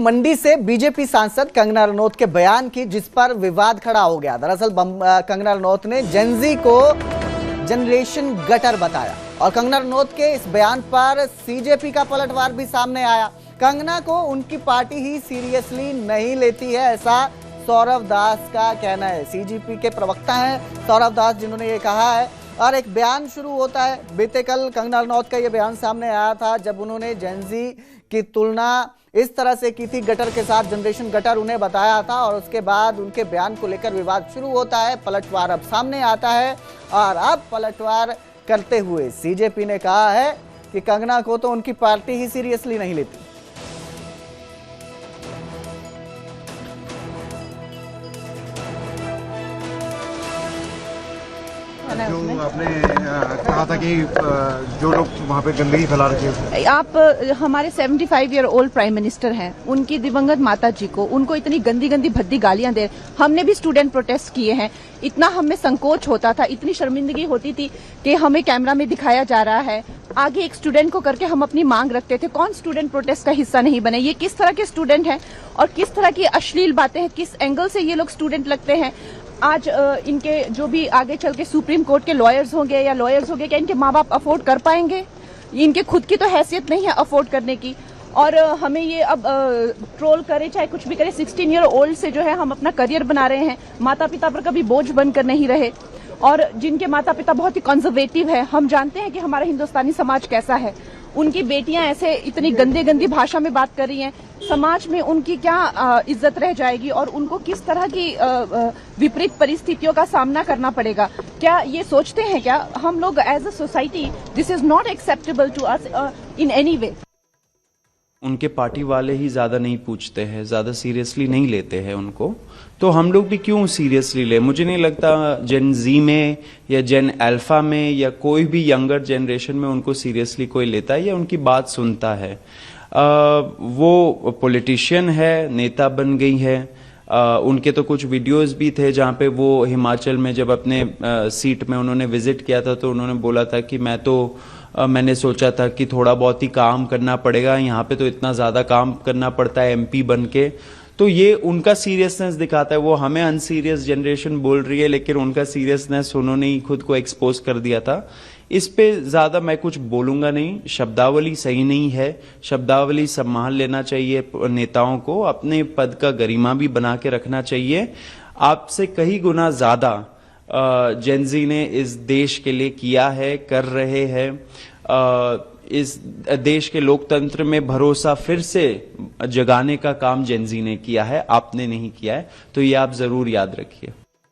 मंडी से बीजेपी सांसद कंगना रनौत के बयान की, जिस पर विवाद खड़ा हो गया। दरअसल कंगना रनौत ने जेनजी को जनरेशन गटर बताया और कंगना रनौत के इस बयान पर सीजेपी का पलटवार भी सामने आया। कंगना को उनकी पार्टी ही सीरियसली नहीं लेती है, ऐसा सौरभ दास का कहना है। सीजेपी के प्रवक्ता हैं सौरभ दास, जिन्होंने ये कहा है। और एक बयान शुरू होता है। बीते कल कंगना रनौत का ये बयान सामने आया था, जब उन्होंने जेनजी की तुलना इस तरह से की थी गटर के साथ, जनरेशन गटर उन्हें बताया था। और उसके बाद उनके बयान को लेकर विवाद शुरू होता है। पलटवार अब सामने आता है और अब पलटवार करते हुए सीजेपी ने कहा है कि कंगना को तो उनकी पार्टी ही सीरियसली नहीं लेती। जो आपने कहा था कि जो लोग वहाँ पे गंदगी फैला रखे हैं, आप हमारे 75 ईयर ओल्ड प्राइम मिनिस्टर हैं, उनकी दिवंगत माता जी को उनको इतनी गंदी गंदी भद्दी गालियां दे। हमने भी स्टूडेंट प्रोटेस्ट किए हैं, इतना हमें संकोच होता था, इतनी शर्मिंदगी होती थी कि हमें कैमरा में दिखाया जा रहा है, आगे एक स्टूडेंट को करके हम अपनी मांग रखते थे। कौन स्टूडेंट प्रोटेस्ट का हिस्सा नहीं बने? ये किस तरह के स्टूडेंट हैं और किस तरह की अश्लील बातें हैं, किस एंगल से ये लोग स्टूडेंट लगते हैं। आज इनके जो भी आगे चल के सुप्रीम कोर्ट के लॉयर्स होंगे या लॉयर्स होंगे, क्या इनके माँ बाप अफोर्ड कर पाएंगे? इनके खुद की तो हैसियत नहीं है अफोर्ड करने की। और हमें ये अब ट्रोल करे चाहे कुछ भी करे, 16 ईयर ओल्ड से जो है हम अपना करियर बना रहे हैं, माता पिता पर कभी बोझ बनकर नहीं रहे। और जिनके माता पिता बहुत ही कंजर्वेटिव है, हम जानते हैं कि हमारा हिंदुस्तानी समाज कैसा है। उनकी बेटियां ऐसे इतनी गंदे गंदी भाषा में बात कर रही हैं, समाज में उनकी क्या इज्जत रह जाएगी और उनको किस तरह की विपरीत परिस्थितियों का सामना करना पड़ेगा? क्या ये सोचते हैं क्या हम लोग as a society this is not acceptable to us in any way? उनके पार्टी वाले ही ज़्यादा नहीं पूछते हैं, ज़्यादा सीरियसली नहीं लेते हैं उनको, तो हम लोग भी क्यों सीरियसली ले? मुझे नहीं लगता जेन जी में या जेन अल्फा में या कोई भी यंगर जनरेशन में उनको सीरियसली कोई लेता है या उनकी बात सुनता है। वो पॉलिटिशियन है, नेता बन गई है। उनके तो कुछ वीडियोस भी थे जहाँ पे वो हिमाचल में जब अपने सीट में उन्होंने विजिट किया था तो उन्होंने बोला था कि मैंने सोचा था कि थोड़ा बहुत ही काम करना पड़ेगा, यहाँ पे तो इतना ज़्यादा काम करना पड़ता है एमपी बन के। तो ये उनका सीरियसनेस दिखाता है। वो हमें अनसीरियस जनरेशन बोल रही है, लेकिन उनका सीरियसनेस उन्होंने ही खुद को एक्सपोज कर दिया था। इस पे ज़्यादा मैं कुछ बोलूँगा नहीं। शब्दावली सही नहीं है, शब्दावली संभाल लेना चाहिए नेताओं को, अपने पद का गरिमा भी बना के रखना चाहिए। आपसे कई गुना ज़्यादा जेनजी ने इस देश के लिए किया है, कर रहे हैं। इस देश के लोकतंत्र में भरोसा फिर से जगाने का काम जेनजी ने किया है, आपने नहीं किया है, तो ये आप जरूर याद रखिए।